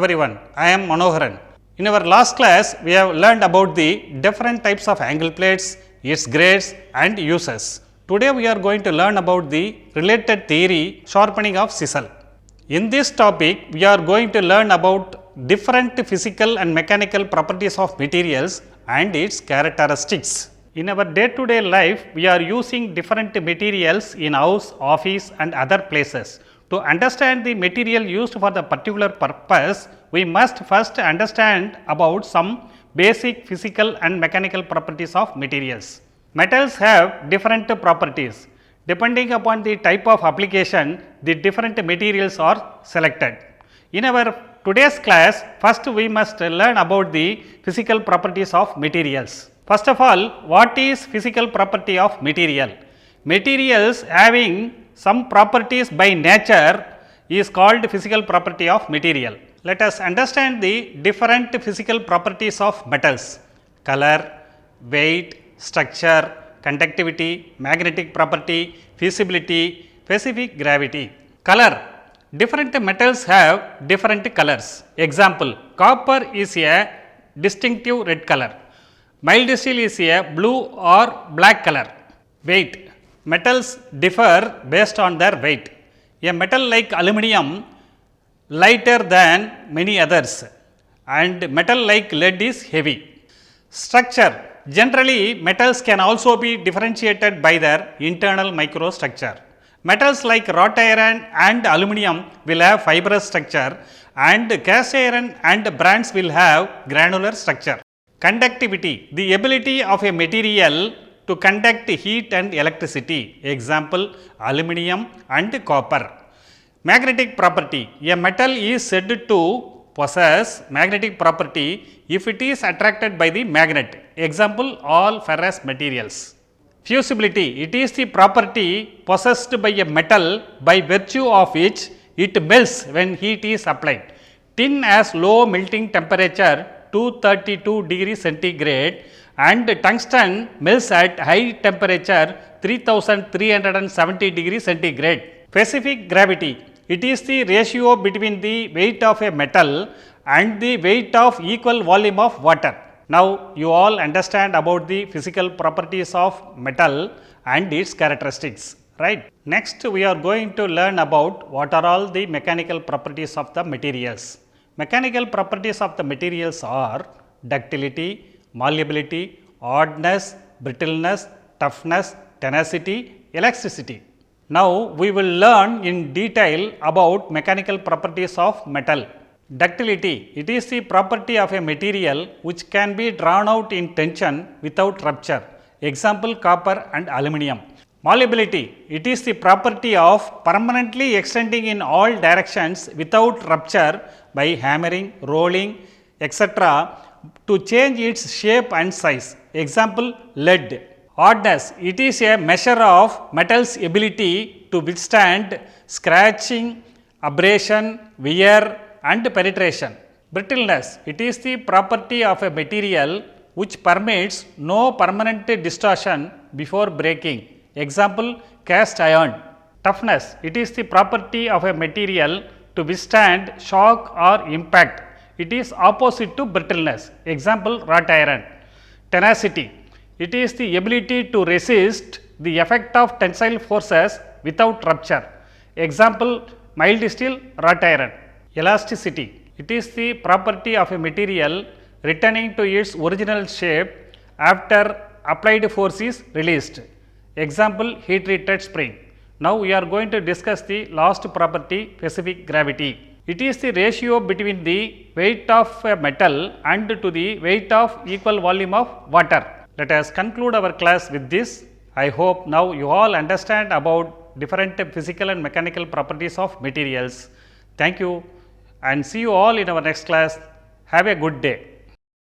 everyone, I am Manoharan. In our last class, we have learned about the different types of angle plates, its grades and uses. Today, we are going to learn about the related theory sharpening of chisel. In this topic, we are going to learn about different physical and mechanical properties of materials and its characteristics. In our day-to-day life, we are using different materials in house, office and other places. To understand the material used for the particular purpose, we must first understand about some basic physical and mechanical properties of materials. Metals have different properties. Depending upon the type of application, the different materials are selected. In our today's class, first we must learn about the physical properties of materials. First of all, what is physical property of material? Materials having some properties by nature is called physical property of material. Let us understand the different physical properties of metals: color, weight, structure, conductivity, magnetic property, fusibility, specific gravity. Color: different metals have different colors. Example: copper is a distinctive red color. Mild steel is a blue or black color. Weight: metals differ based on their weight. A metal like aluminum lighter than many others, and metal like lead is heavy. Structure: generally metals can also be differentiated by their internal microstructure. Metals like wrought iron and aluminum will have fibrous structure, and cast iron and bronze will have granular structure. Conductivity: the ability of a material to conduct heat and electricity. Example: aluminum and copper. Magnetic property: a metal is said to possess magnetic property if it is attracted by the magnet. Example: all ferrous materials. Fusibility: it is the property possessed by a metal by virtue of which it melts when heat is applied. Tin has low melting temperature 232 degrees centigrade, and tungsten melts at high temperature 3370 degrees centigrade. Specific gravity: it is the ratio between the weight of a metal and the weight of equal volume of water. Now, you all understand about the physical properties of metal and its characteristics, right? Next, we are going to learn about what are all the mechanical properties of the materials. Mechanical properties of the materials are ductility, malleability, hardness, brittleness, toughness, tenacity, elasticity. Now, we will learn in detail about mechanical properties of metal. Ductility: it is the property of a material which can be drawn out in tension without rupture. Example: copper and aluminum. Malleability: it is the property of permanently extending in all directions without rupture by hammering, rolling, etc. to change its shape and size. Example: lead. Hardness: it is a measure of metal's ability to withstand scratching, abrasion, wear and penetration. Brittleness: it is the property of a material which permits no permanent distortion before breaking. Example: cast iron. Toughness: it is the property of a material to withstand shock or impact. It is opposite to brittleness. Example: wrought iron. Tenacity: it is the ability to resist the effect of tensile forces without rupture. Example: mild steel, wrought iron. Elasticity: it is the property of a material returning to its original shape after applied force is released. Example: heat treated spring. Now, we are going to discuss the last property, specific gravity. It is the ratio between the weight of a metal and to the weight of equal volume of water. Let us conclude our class with this. I hope now you all understand about different physical and mechanical properties of materials. Thank you and see you all in our next class. Have a good day.